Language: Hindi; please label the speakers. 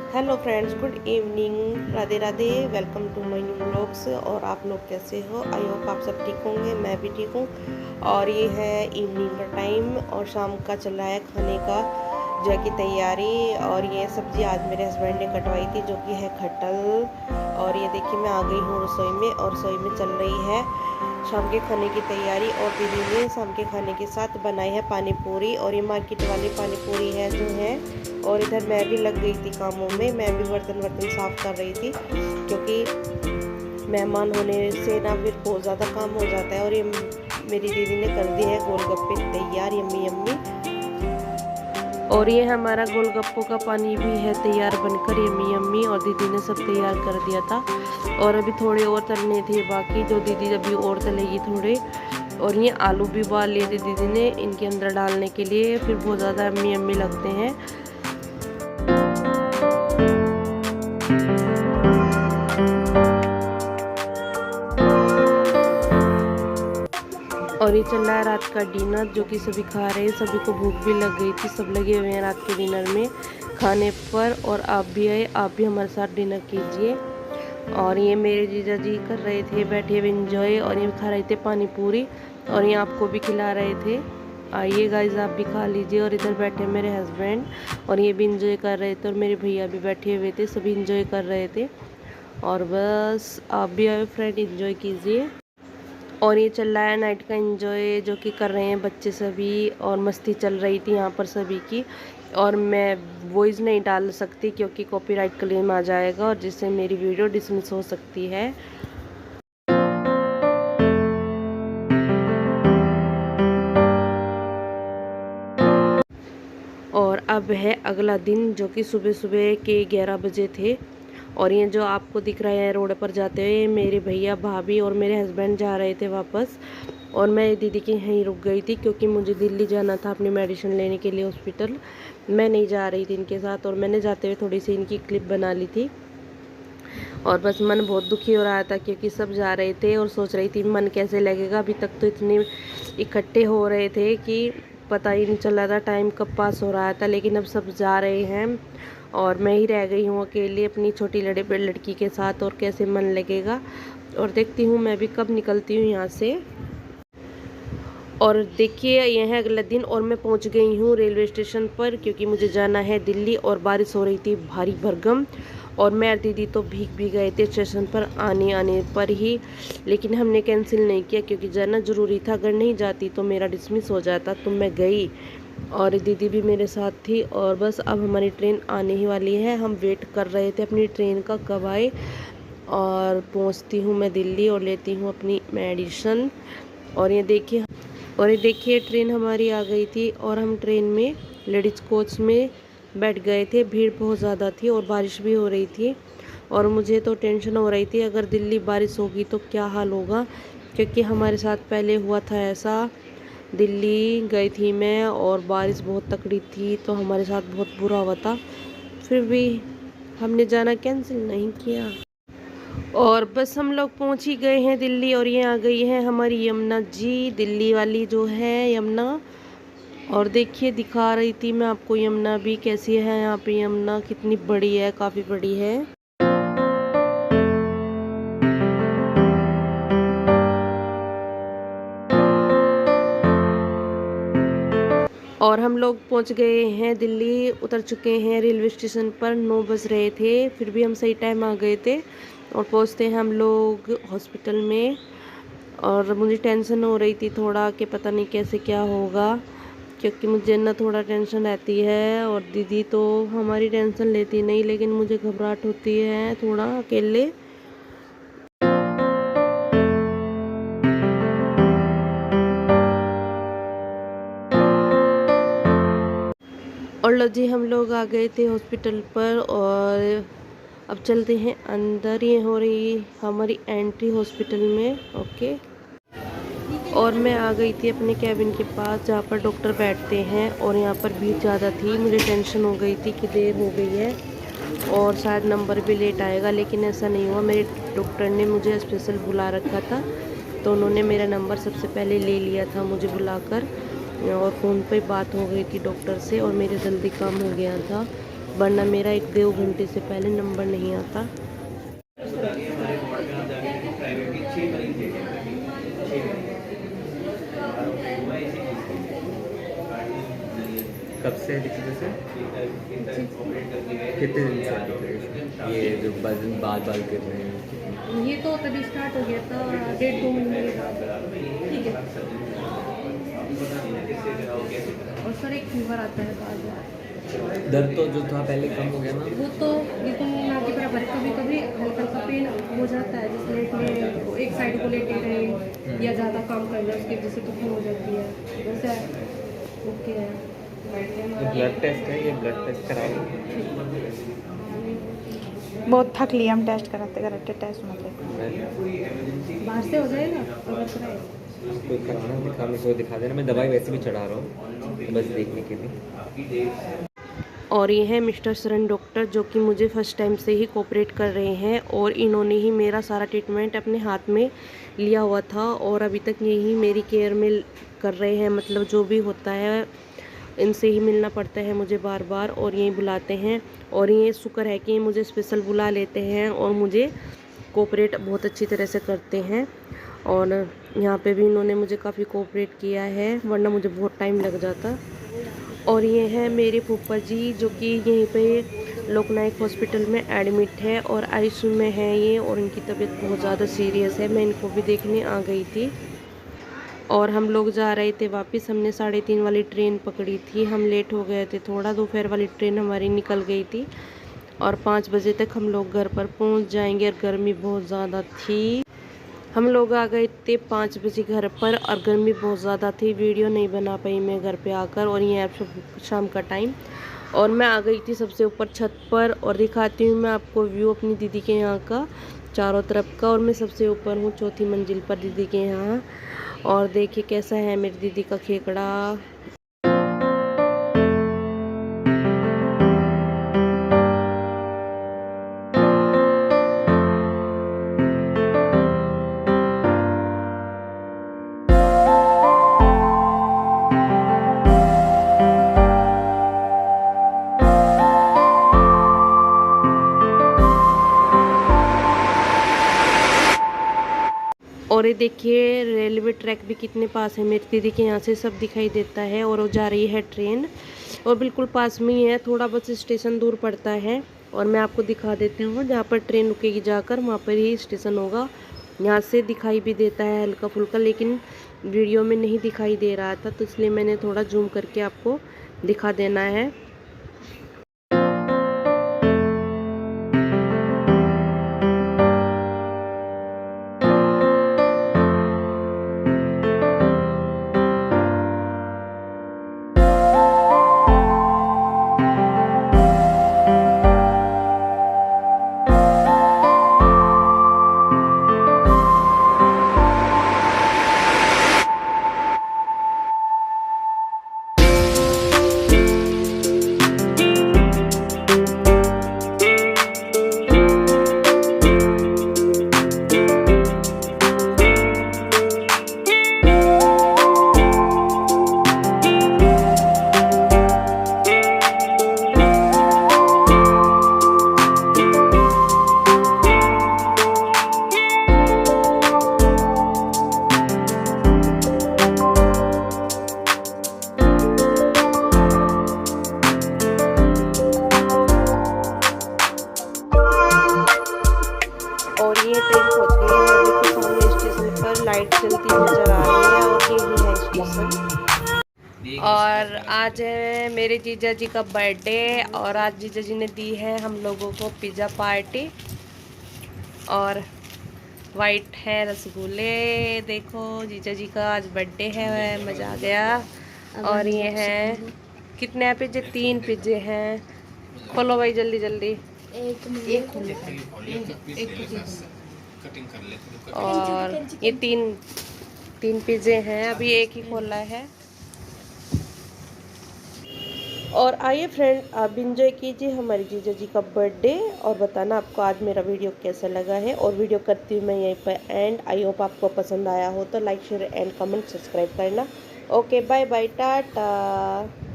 Speaker 1: Hello friends, good evening, Radhe Radhe. Welcome to my new vlogs. और आप लोग कैसे हो? आई होप आप सब ठीक होंगे, मैं भी ठीक हूँ। और ये है इवनिंग का टाइम और शाम का चल रहा है खाने का जो की तैयारी। और ये सब्ज़ी आज मेरे हस्बैंड ने कटवाई थी जो कि है कटहल। और ये देखिए मैं आ गई हूँ रसोई में और रसोई में चल रही है शाम के खाने की तैयारी। और दीदी ने शाम के खाने के साथ बनाई है पानी पूरी, और ये मार्केट वाली पानी पूरी है जो है। और इधर मैं भी लग गई थी कामों में, मैं भी बर्तन साफ कर रही थी क्योंकि मेहमान होने से ना फिर बहुत ज़्यादा काम हो जाता है। और ये मेरी दीदी ने कर दी है गोलगप्पे तैयार, यम्मी यम्मी। और ये हमारा गोलगप्पों का पानी भी है तैयार बनकर, यम्मी यम्मी। और दीदी ने सब तैयार कर दिया था और अभी थोड़े और तलने थे बाकी, जो दीदी अभी और तलेगी थोड़े। और ये आलू भी उबाल लिए थे दीदी ने इनके अंदर डालने के लिए, फिर बहुत ज़्यादा यम्मी यम्मी लगते हैं। और ये चल रहा है रात का डिनर जो कि सभी खा रहे हैं। सभी को भूख भी लग गई थी, सब लगे हुए हैं रात के डिनर में खाने पर। और आप भी आए, आप भी हमारे साथ डिनर कीजिए। और ये मेरे जीजा जी कर रहे थे बैठे हुए एंजॉय, और ये खा रहे थे पानी पूरी, और ये आपको भी खिला रहे थे। आइए गाइस, आप भी खा लीजिए। और इधर बैठे मेरे हस्बैंड और ये भी इंजॉय कर रहे थे, और मेरे भैया भी बैठे हुए थे, सभी इंजॉय कर रहे थे। और बस आप भी आए फ्रेंड, इंजॉय कीजिए। और ये चल रहा है नाइट का एंजॉय जो कि कर रहे हैं बच्चे सभी, और मस्ती चल रही थी यहाँ पर सभी की। और मैं वॉइस नहीं डाल सकती क्योंकि कॉपीराइट क्लेम आ जाएगा, और जिससे मेरी वीडियो डिसमिस हो सकती है। और अब है अगला दिन जो कि सुबह सुबह के 11 बजे थे। और ये जो आपको दिख रहा है रोड पर जाते हुए मेरे भैया भाभी और मेरे हस्बैंड जा रहे थे वापस। और मैं दीदी के यहीं रुक गई थी क्योंकि मुझे दिल्ली जाना था अपनी मेडिसिन लेने के लिए हॉस्पिटल। मैं नहीं जा रही थी इनके साथ, और मैंने जाते हुए थोड़ी सी इनकी क्लिप बना ली थी। और बस मन बहुत दुखी हो रहा था क्योंकि सब जा रहे थे, और सोच रही थी मन कैसे लगेगा। अभी तक तो इतने इकट्ठे हो रहे थे कि पता ही नहीं चल रहा था टाइम कब पास हो रहा था, लेकिन अब सब जा रहे हैं और मैं ही रह गई हूँ अकेली अपनी छोटी लड़की के साथ। और कैसे मन लगेगा। और देखती हूँ मैं भी कब निकलती हूँ यहाँ से। और देखिए यह है अगला दिन, और मैं पहुंच गई हूँ रेलवे स्टेशन पर क्योंकि मुझे जाना है दिल्ली। और बारिश हो रही थी भारी भरगम, और मैं और दीदी तो भीग भी गए थे स्टेशन पर आने पर ही। लेकिन हमने कैंसिल नहीं किया क्योंकि जाना ज़रूरी था, अगर नहीं जाती तो मेरा डिसमिस हो जाता। तो मैं गई और दीदी भी मेरे साथ थी। और बस अब हमारी ट्रेन आने ही वाली है, हम वेट कर रहे थे अपनी ट्रेन का कब आए। और पहुँचती हूँ मैं दिल्ली और लेती हूँ अपनी मेडिसिन। और ये देखिए ट्रेन हमारी आ गई थी, और हम ट्रेन में लेडीज़ कोच में बैठ गए थे। भीड़ बहुत ज़्यादा थी और बारिश भी हो रही थी, और मुझे तो टेंशन हो रही थी अगर दिल्ली बारिश होगी तो क्या हाल होगा, क्योंकि हमारे साथ पहले हुआ था ऐसा। दिल्ली गई थी मैं और बारिश बहुत तकड़ी थी, तो हमारे साथ बहुत बुरा हुआ था। फिर भी हमने जाना कैंसिल नहीं किया। और बस हम लोग पहुंच ही गए हैं दिल्ली, और ये आ गई है हमारी यमुना जी, दिल्ली वाली जो है यमुना। और देखिए दिखा रही थी मैं आपको यमुना भी कैसी है। यहाँ पे यमुना कितनी बड़ी है, काफ़ी बड़ी है। और हम लोग पहुंच गए हैं दिल्ली, उतर चुके हैं रेलवे स्टेशन पर। 9 बज रहे थे, फिर भी हम सही टाइम आ गए थे। और पहुंचते हैं हम लोग हॉस्पिटल में। और मुझे टेंशन हो रही थी थोड़ा कि पता नहीं कैसे क्या होगा, क्योंकि मुझे ना थोड़ा टेंशन रहती है। और दीदी तो हमारी टेंशन लेती नहीं, लेकिन मुझे घबराहट होती है थोड़ा अकेले। और लो जी, हम लोग आ गए थे हॉस्पिटल पर, और अब चलते हैं अंदर। ये हो रही हमारी एंट्री हॉस्पिटल में। ओके। और मैं आ गई थी अपने कैबिन के पास जहाँ पर डॉक्टर बैठते हैं, और यहाँ पर भीड़ ज़्यादा थी। मुझे टेंशन हो गई थी कि देर हो गई है और शायद नंबर भी लेट आएगा, लेकिन ऐसा नहीं हुआ। मेरे डॉक्टर ने मुझे स्पेशल बुला रखा था, तो उन्होंने मेरा नंबर सबसे पहले ले लिया था मुझे बुलाकर, और फ़ोन पे बात हो गई थी डॉक्टर से, और मेरे जल्दी काम हो गया था। वरना मेरा 1-2 घंटे से पहले नंबर नहीं आता।
Speaker 2: कब से दिखी जैसे कितने दिन से दिख रहे हैं ये जो वजन बाल बाल गिर रहे हैं?
Speaker 1: ये तो तभी स्टार्ट हो गया था 1.5-2 महीने के बाद। ठीक है। और सर एक फीवर आता है बार बार।
Speaker 2: दर्द तो जो था पहले कम हो गया ना?
Speaker 1: वो तो बिल्कुल ना की बराबर, कभी कभी हल्का हल्का पेन हो जाता है, जैसे लेटने एक साइड को लेटे रहे या ज़्यादा काम कर रहे उसकी वजह से तो हो जाती है। वैसे ओके है।
Speaker 2: ब्लड टेस्ट है, ये ब्लड टेस्ट कराओ।
Speaker 3: बहुत थक लिया, हम टेस्ट कराते कराते टेस्ट मतलब
Speaker 1: बाहर से हो जाएगा अगर कराए।
Speaker 2: कोई कराना दिखा, मेरे को दिखा देना, मैं दवाई वैसे भी चढ़ा रहा हूँ तो बस देखने के लिए।
Speaker 1: और ये है मिस्टर सरन डॉक्टर, जो कि मुझे फ़र्स्ट टाइम से ही कोऑपरेट कर रहे हैं और इन्होंने ही मेरा सारा ट्रीटमेंट अपने हाथ में लिया हुआ था और अभी तक यही मेरी केयर में कर रहे हैं। मतलब जो भी होता है इनसे ही मिलना पड़ता है मुझे बार बार और यही बुलाते हैं। और ये शुक्र है कि मुझे स्पेशल बुला लेते हैं और मुझे कोऑपरेट बहुत अच्छी तरह से करते हैं। और यहाँ पे भी इन्होंने मुझे काफ़ी कोऑपरेट किया है, वरना मुझे बहुत टाइम लग जाता। और ये है मेरे फूफा जी, जो कि यहीं पे लोकनायक हॉस्पिटल में एडमिट है और आईसीयू में है ये, और इनकी तबीयत बहुत ज़्यादा सीरियस है। मैं इनको भी देखने आ गई थी और हम लोग जा रहे थे वापस। हमने 3:30 वाली ट्रेन पकड़ी थी, हम लेट हो गए थे थोड़ा। दोपहर वाली ट्रेन हमारी निकल गई थी और 5 बजे तक हम लोग घर पर पहुंच जाएंगे और गर्मी बहुत ज़्यादा थी। हम लोग आ गए थे 5 बजे घर पर और गर्मी बहुत ज़्यादा थी, वीडियो नहीं बना पाई मैं घर पे आकर। और ये आप शाम का टाइम, और मैं आ गई थी सबसे ऊपर छत पर और दिखाती हूँ मैं आपको व्यू अपनी दीदी के यहाँ का चारों तरफ का। और मैं सबसे ऊपर हूँ 4थी मंजिल पर दीदी के यहाँ। और देखिए कैसा है मेरी दीदी का खेकड़ा। और ये देखिए रेलवे ट्रैक भी कितने पास है मेरी दीदी के यहाँ से, सब दिखाई देता है। और वो जा रही है ट्रेन और बिल्कुल पास में ही है, थोड़ा बस स्टेशन दूर पड़ता है। और मैं आपको दिखा देती हूँ जहाँ पर ट्रेन रुकेगी जाकर, वहाँ पर ही स्टेशन होगा। यहाँ से दिखाई भी देता है हल्का फुल्का, लेकिन वीडियो में नहीं दिखाई दे रहा था तो इसलिए मैंने थोड़ा जूम करके आपको दिखा देना है। और ये ट्रेन पहुंच गई है अभी तो सामने स्टेशन पर, लाइट चलती नजर आ रही है और यही है स्टेशन। और आज है मेरे जीजा जी का बर्थडे और आज जीजा जी ने दी है हम लोगों को पिज़्ज़ा पार्टी। और वाइट है रसगुल्ले, देखो जीजा जी का आज बर्थडे है, मज़ा आ गया। और ये है कितने पिज़्ज़े, 3 पिज़्ज़े हैं। खोलो भाई जल्दी जल्दी, एक खोलो। और ये तीन पिज़्ज़े हैं, अभी एक ही खोला है। और आइए फ्रेंड, आप इंजॉय कीजिए हमारे जीजा जी का बर्थडे और बताना आपको आज मेरा वीडियो कैसा लगा है। और वीडियो करती हूँ मैं यहीं पर एंड। आई होप आपको पसंद आया हो तो like share and comment subscribe करना। Okay bye bye Tata.